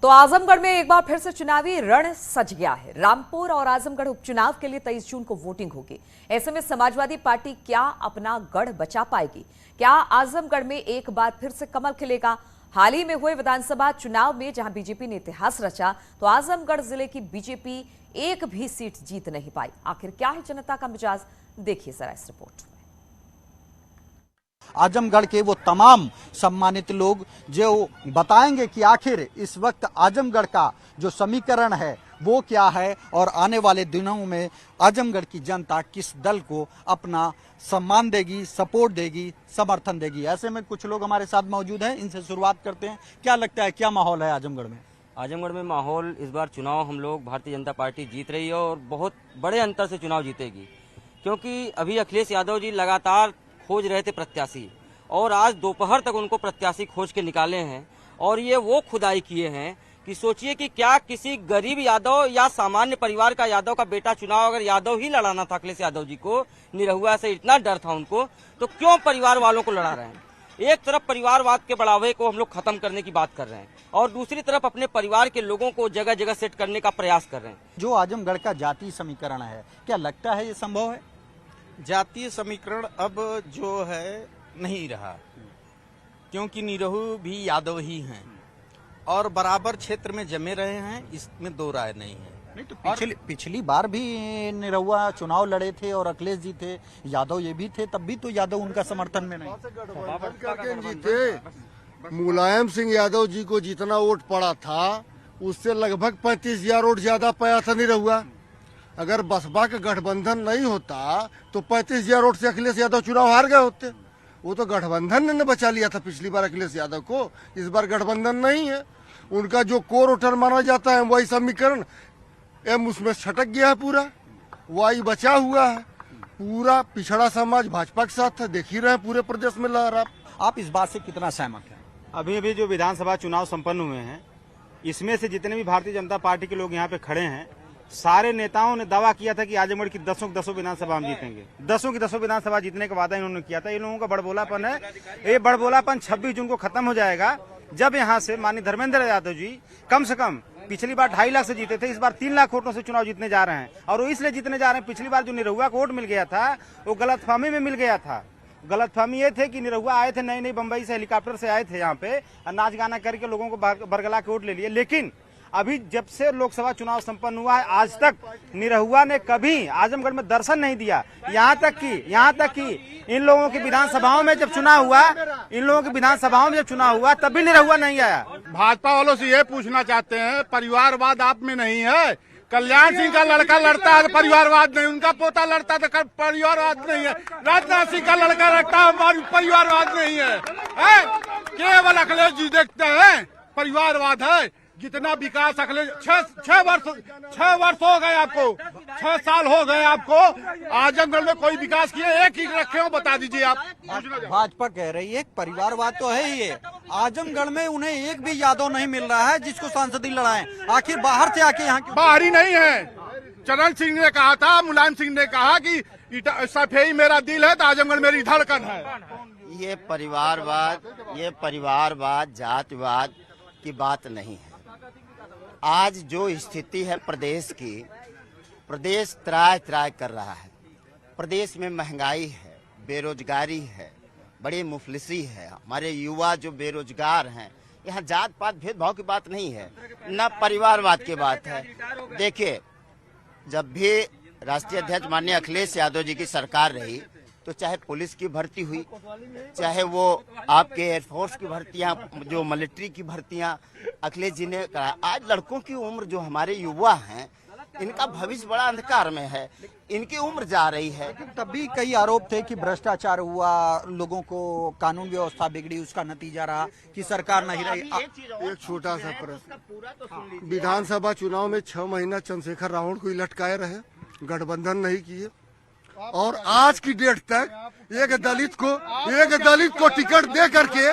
तो आजमगढ़ में एक बार फिर से चुनावी रण सज गया है। रामपुर और आजमगढ़ उपचुनाव के लिए 23 जून को वोटिंग होगी। ऐसे में समाजवादी पार्टी क्या अपना गढ़ बचा पाएगी? क्या आजमगढ़ में एक बार फिर से कमल खिलेगा? हाल ही में हुए विधानसभा चुनाव में जहां बीजेपी ने इतिहास रचा, तो आजमगढ़ जिले की बीजेपी एक भी सीट जीत नहीं पाई। आखिर क्या है जनता का मिजाज, देखिए जरा इस रिपोर्ट में। आजमगढ़ के वो तमाम सम्मानित लोग जो बताएंगे कि आखिर इस वक्त आजमगढ़ का जो समीकरण है वो क्या है और आने वाले दिनों में आजमगढ़ की जनता किस दल को अपना सम्मान देगी, सपोर्ट देगी, समर्थन देगी। ऐसे में कुछ लोग हमारे साथ मौजूद हैं, इनसे शुरुआत करते हैं। क्या लगता है, क्या माहौल है आजमगढ़ में? आजमगढ़ में माहौल, इस बार चुनाव हम लोग भारतीय जनता पार्टी जीत रही है और बहुत बड़े अंतर से चुनाव जीतेगी, क्योंकि अभी अखिलेश यादव जी लगातार खोज रहे थे प्रत्याशी और आज दोपहर तक उनको प्रत्याशी खोज के निकाले हैं। और ये वो खुदाई किए हैं कि सोचिए कि क्या किसी गरीब यादव या सामान्य परिवार का यादव का बेटा चुनाव अगर यादव ही लड़ाना था अखिलेश यादव जी को, निरहुआ से इतना डर था उनको, तो क्यों परिवार वालों को लड़ा रहे हैं? एक तरफ परिवारवाद के बढ़ावे को हम लोग खत्म करने की बात कर रहे हैं और दूसरी तरफ अपने परिवार के लोगों को जगह जगह सेट करने का प्रयास कर रहे हैं। जो आजमगढ़ का जातीय समीकरण है, क्या लगता है ये संभव है? जातीय समीकरण अब जो है नहीं रहा, क्योंकि निरहु भी यादव ही हैं और बराबर क्षेत्र में जमे रहे हैं, इसमें दो राय नहीं है। नहीं तो पिछली बार भी निरहुआ चुनाव लड़े थे और अखिलेश जी थे, यादव ये भी थे, तब भी तो यादव उनका समर्थन में नहीं करके जीते। मुलायम सिंह यादव जी को जितना वोट पड़ा था उससे लगभग 35,000 वोट ज्यादा पाया था निरहुआ। अगर बसपा का गठबंधन नहीं होता तो 35,000 वोट से अखिलेश यादव चुनाव हार गए होते। वो तो गठबंधन ने बचा लिया था पिछली बार अखिलेश यादव को, इस बार गठबंधन नहीं है। उनका जो कोर वोटर माना जाता है वही समीकरण उसमें छटक गया है, पूरा वही बचा हुआ है। पूरा पिछड़ा समाज भाजपा के साथ है, देख ही रहे हैं पूरे प्रदेश में लहर। आप इस बात से कितना सहमत हैं? अभी जो विधानसभा चुनाव संपन्न हुए हैं, इसमें से जितने भी भारतीय जनता पार्टी के लोग यहाँ पे खड़े हैं, सारे नेताओं ने दावा किया था कि आजमगढ़ की 10 विधानसभा हम जीतेंगे। 10 विधानसभा जीतने का वादा इन्होंने किया था। इन लोगों का बड़बोलापन है, ये बड़बोलापन 26 जून को खत्म हो जाएगा, जब यहाँ से माननीय धर्मेंद्र यादव जी कम से कम पिछली बार 2.5 लाख से जीते थे, इस बार 3 लाख वोटों से चुनाव जीतने जा रहे हैं। और वो इसलिए जीतने जा रहे हैं, पिछली बार जो निरहुआ को वोट मिल गया था वो गलतफहमी में मिल गया था। गलतफहमी ये थे कि निरहुआ आए थे नई बंबई से, हेलीकॉप्टर से आए थे यहाँ पे, नाच गाना करके लोगों को बरगला के वोट ले लिए। लेकिन अभी जब से लोकसभा चुनाव संपन्न हुआ है, आज तक निरहुआ ने कभी आजमगढ़ में दर्शन नहीं दिया। यहाँ तक कि इन लोगों की विधानसभाओं में जब चुनाव हुआ, तब भी निरहुआ नहीं आया। भाजपा वालों से ये पूछना चाहते हैं, परिवारवाद आप में नहीं है? कल्याण सिंह का लड़का लड़ता है, परिवारवाद नहीं। उनका पोता लड़ता है तो परिवारवाद नहीं है। राजनाथ सिंह का लड़का लड़ता है, परिवारवाद नहीं है। केवल अखिलेश जी देखते हैं परिवारवाद है। जितना विकास अखिलेश 6 वर्ष हो गए आपको, 6 साल हो गए आपको, आजमगढ़ में कोई विकास किए एक ही रखे हो, बता दीजिए आप। भाजपा कह रही है परिवारवाद तो है ही है, आजमगढ़ में उन्हें एक भी यादव नहीं मिल रहा है जिसको सांसदी लड़ाएं। आखिर बाहर से आके यहाँ बाहरी नहीं है। चरण सिंह ने कहा था, मुलायम सिंह ने कहा कि सफेई मेरा दिल है तो आजमगढ़ मेरी धड़कन है। ये परिवारवाद जातिवाद की बात नहीं है। आज जो स्थिति है प्रदेश की, प्रदेश त्राय कर रहा है। प्रदेश में महंगाई है, बेरोजगारी है, बड़ी मुफलिसी है। हमारे युवा जो बेरोजगार हैं, यहाँ जात पात भेदभाव की बात नहीं है, न परिवारवाद की बात है। देखिए, जब भी राष्ट्रीय अध्यक्ष माननीय अखिलेश यादव जी की सरकार रही, तो चाहे पुलिस की भर्ती हुई, चाहे वो आपके एयरफोर्स की भर्तियां, जो मिलिट्री की भर्तियां अखिलेश जी ने कराया। आज लड़कों की उम्र, जो हमारे युवा हैं, इनका भविष्य बड़ा अंधकार में है, इनकी उम्र जा रही है। तब भी कई आरोप थे कि भ्रष्टाचार हुआ, लोगों को कानून व्यवस्था बिगड़ी, उसका नतीजा रहा कि सरकार नहीं रही। एक छोटा सा प्रश्न, विधानसभा चुनाव में 6 महीना चंद्रशेखर रावण को लटकाए रहे, गठबंधन नहीं किए, और आज की डेट तक एक दलित को टिकट दे करके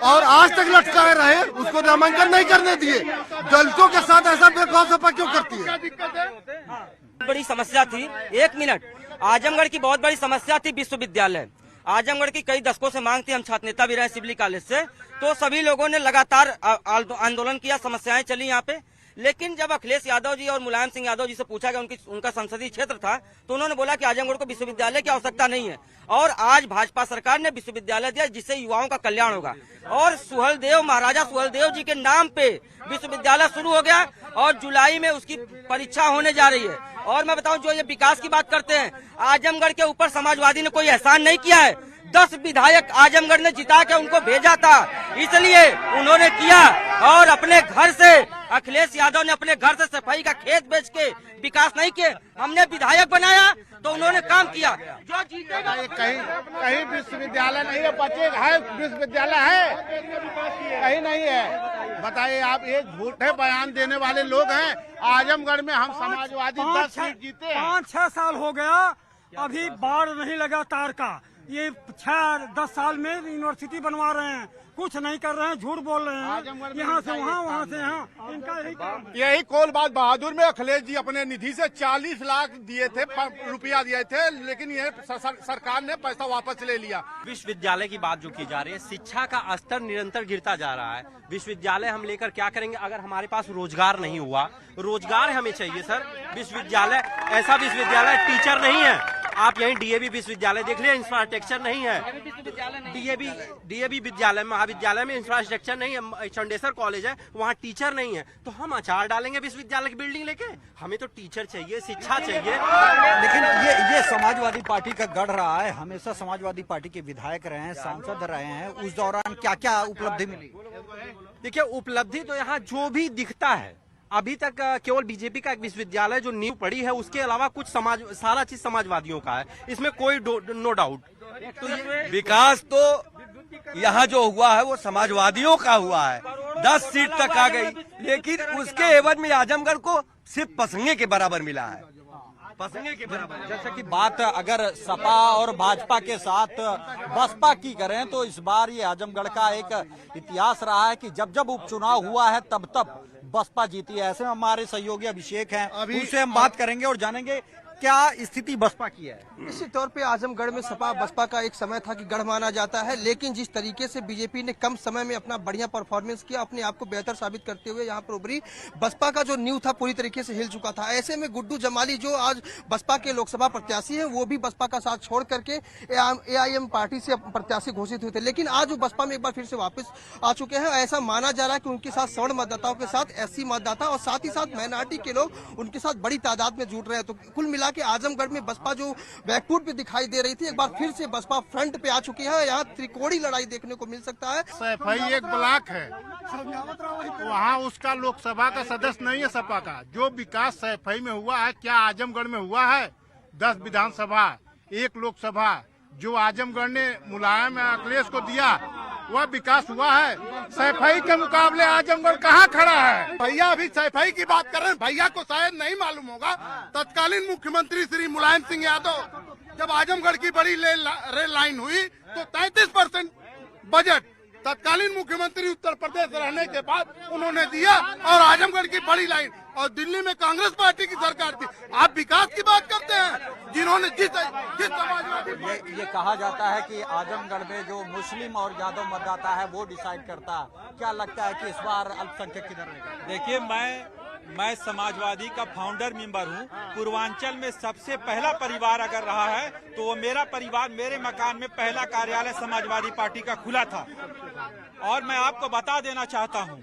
और आज तक लटकाए रहे, उसको नामांकन नहीं करने दिए। दलितों के साथ ऐसा भेदभाव सपा क्यों करती है? बड़ी समस्या थी, 1 मिनट, आजमगढ़ की बहुत बड़ी समस्या थी विश्वविद्यालय। आजमगढ़ की कई दशकों से मांग थी, हम छात्र नेता भी रहे सिविल कॉलेज से, तो सभी लोगों ने लगातार आंदोलन किया, समस्याएं चली यहाँ पे। लेकिन जब अखिलेश यादव जी और मुलायम सिंह यादव जी से पूछा गया, उनका संसदीय क्षेत्र था, तो उन्होंने बोला कि आजमगढ़ को विश्वविद्यालय की आवश्यकता नहीं है। और आज भाजपा सरकार ने विश्वविद्यालय दिया जिससे युवाओं का कल्याण होगा। और सुहेलदेव, महाराजा सुहेलदेव जी के नाम पे विश्वविद्यालय शुरू हो गया और जुलाई में उसकी परीक्षा होने जा रही है। और मैं बताऊं, जो ये विकास की बात करते हैं, आजमगढ़ के ऊपर समाजवादी ने कोई एहसान नहीं किया है। 10 विधायक आजमगढ़ ने जिता के उनको भेजा था, इसलिए उन्होंने किया। और अपने घर से अखिलेश यादव ने अपने घर से सफाई का खेत बेच के विकास नहीं किए, हमने विधायक बनाया तो उन्होंने काम किया। जो जीतेगा कहीं विश्वविद्यालय नहीं है, बच्चे है विश्वविद्यालय है कहीं नहीं है। बताइए आप, ये झूठे बयान देने वाले लोग हैं। आजमगढ़ में हम समाजवादी 10 सीट जीते हैं। 5-6 साल हो गया, अभी बाढ़ नहीं लगा तार का। ये 6-10 साल में यूनिवर्सिटी बनवा रहे हैं, कुछ नहीं कर रहे हैं, झूठ बोल रहे हैं, यहाँ से वहाँ, वहाँ से यहाँ। इनका यही कोल बात बहादुर में अखिलेश जी अपने निधि से 40 लाख दिए थे, रुपया दिए थे, लेकिन ये सरकार ने पैसा वापस ले लिया। विश्वविद्यालय की बात जो की जा रही है, शिक्षा का स्तर निरंतर गिरता जा रहा है। विश्वविद्यालय हम लेकर क्या करेंगे अगर हमारे पास रोजगार नहीं हुआ? रोजगार हमें चाहिए सर। विश्वविद्यालय, ऐसा विश्वविद्यालय टीचर नहीं है। आप यहीं डीएवी विश्वविद्यालय देख लिया, इंफ्रास्ट्रक्चर नहीं है। डीएवी विद्यालय, महाविद्यालय में इंफ्रास्ट्रक्चर नहीं है। चंडेसर कॉलेज है, वहाँ टीचर नहीं है, तो हम अचार डालेंगे विश्वविद्यालय की बिल्डिंग लेके? हमें तो टीचर चाहिए, शिक्षा चाहिए। लेकिन ये समाजवादी पार्टी का गढ़ रहा है, हमेशा समाजवादी पार्टी के विधायक रहे हैं, सांसद रहे हैं। उस दौरान क्या क्या उपलब्धि मिली? देखिए, उपलब्धि तो यहाँ जो भी दिखता है, अभी तक केवल बीजेपी का एक विश्वविद्यालय जो नींव पड़ी है, उसके अलावा कुछ सारा चीज समाजवादियों का है, इसमें कोई नो डाउट। तो ये विकास तो यहाँ जो हुआ है वो समाजवादियों का हुआ है, 10 सीट तक आ गई, लेकिन उसके एवज में आजमगढ़ को सिर्फ पसंगे के बराबर मिला है, पसंगे के बराबर। जैसे कि बात अगर सपा और भाजपा के साथ बसपा की करें, तो इस बार ये आजमगढ़ का एक इतिहास रहा है कि जब जब उपचुनाव हुआ है तब तब बसपा जीती है। ऐसे में हमारे सहयोगी अभिषेक हैं, उनसे हम बात करेंगे और जानेंगे क्या स्थिति बसपा की है। निश्चित तौर पे आजमगढ़ में सपा बसपा का एक समय था कि गढ़ माना जाता है, लेकिन जिस तरीके से बीजेपी ने कम समय में अपना बढ़िया परफॉर्मेंस किया, अपने आप को बेहतर साबित करते हुए यहाँ पर उभरी, बसपा का जो नींव था पूरी तरीके से हिल चुका था। ऐसे में गुड्डू जमाली जो आज बसपा के लोकसभा प्रत्याशी हैं, वो भी बसपा का साथ छोड़ करके AIM पार्टी से प्रत्याशी घोषित हुए थे, लेकिन आज वो बसपा में एक बार फिर से वापस आ चुके हैं। ऐसा माना जा रहा है कि उनके साथ सवर्ण मतदाताओं के साथ SC मतदाता और साथ ही साथ माइनॉरिटी के लोग उनके साथ बड़ी तादाद में जुट रहे हैं। तो कुल मिला के आजमगढ़ में बसपा जो बैकफुट पे दिखाई दे रही थी, एक बार फिर से बसपा फ्रंट पे आ चुकी है। यहाँ त्रिकोणी लड़ाई देखने को मिल सकता है। सैफई एक ब्लॉक है, वहाँ उसका लोकसभा का सदस्य नहीं है सपा का। जो विकास सैफई में हुआ है, क्या आजमगढ़ में हुआ है? 10 विधानसभा, 1 लोकसभा जो आजमगढ़ ने मुलायम अखिलेश को दिया, वह विकास हुआ है। सैफई के मुकाबले आजमगढ़ कहाँ खड़ा है? भैया अभी सैफई की बात कर रहे हैं, भैया को शायद नहीं मालूम होगा, तत्कालीन मुख्यमंत्री श्री मुलायम सिंह यादव जब आजमगढ़ की बड़ी रेल लाइन हुई तो 33% बजट तत्कालीन मुख्यमंत्री उत्तर प्रदेश रहने के बाद उन्होंने दिया, और आजमगढ़ की बड़ी लाइन, और दिल्ली में कांग्रेस पार्टी की सरकार थी। आप विकास की बात करते हैं, जिन्होंने जिस समाजवादी ये कहा जाता है कि आजमगढ़ में जो मुस्लिम और यादव मतदाता है वो डिसाइड करता है। क्या लगता है कि इस बार अल्पसंख्यक किधर रहेगा? देखिए, मैं समाजवादी का फाउंडर मेंबर हूं। पूर्वांचल में सबसे पहला परिवार अगर रहा है तो वो मेरा परिवार। मेरे मकान में पहला कार्यालय समाजवादी पार्टी का खुला था। और मैं आपको बता देना चाहता हूं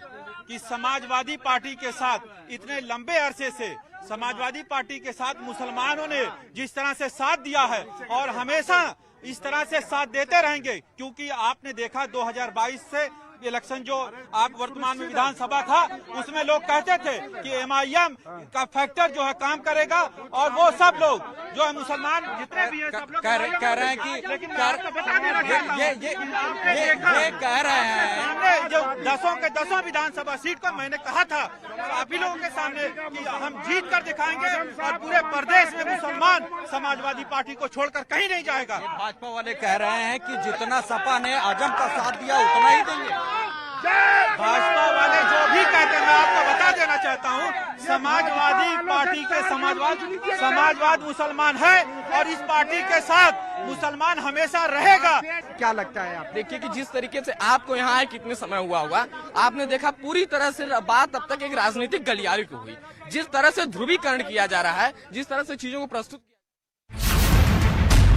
कि समाजवादी पार्टी के साथ इतने लंबे अरसे से समाजवादी पार्टी के साथ मुसलमानों ने जिस तरह से साथ दिया है और हमेशा इस तरह से साथ देते रहेंगे, क्योंकि आपने देखा 2022 से इलेक्शन जो आप वर्तमान में विधानसभा था, उसमें लोग कहते थे कि MIM का फैक्टर जो है काम करेगा, और वो सब लोग जो है मुसलमान जितने भी हैं सब लोग कह रहे हैं कि लेकिन मैं आपको बता देना चाहता हूं, ये कह रहे हैं हमने जो 10 के 10 विधानसभा सीट को मैंने कहा था काफी लोगों के सामने कि हम जीत कर दिखाएंगे और पूरे प्रदेश में मुसलमान समाजवादी पार्टी को छोड़कर कहीं नहीं जाएगा। भाजपा वाले कह रहे हैं कि जितना सपा ने आजम का साथ दिया उतना ही देंगे। भाजपा वाले जो भी कहते हैं, मैं आपको बता देना चाहता हूं, समाजवादी पार्टी के समाजवाद मुसलमान है, और इस पार्टी के साथ मुसलमान हमेशा रहेगा। क्या लगता है आप देखिए कि जिस तरीके से आपको यहाँ आए कितने समय हुआ होगा, आपने देखा पूरी तरह से बात अब तक एक राजनीतिक गलियारे की हुई। जिस तरह से ध्रुवीकरण किया जा रहा है, जिस तरह से चीजों को प्रस्तुत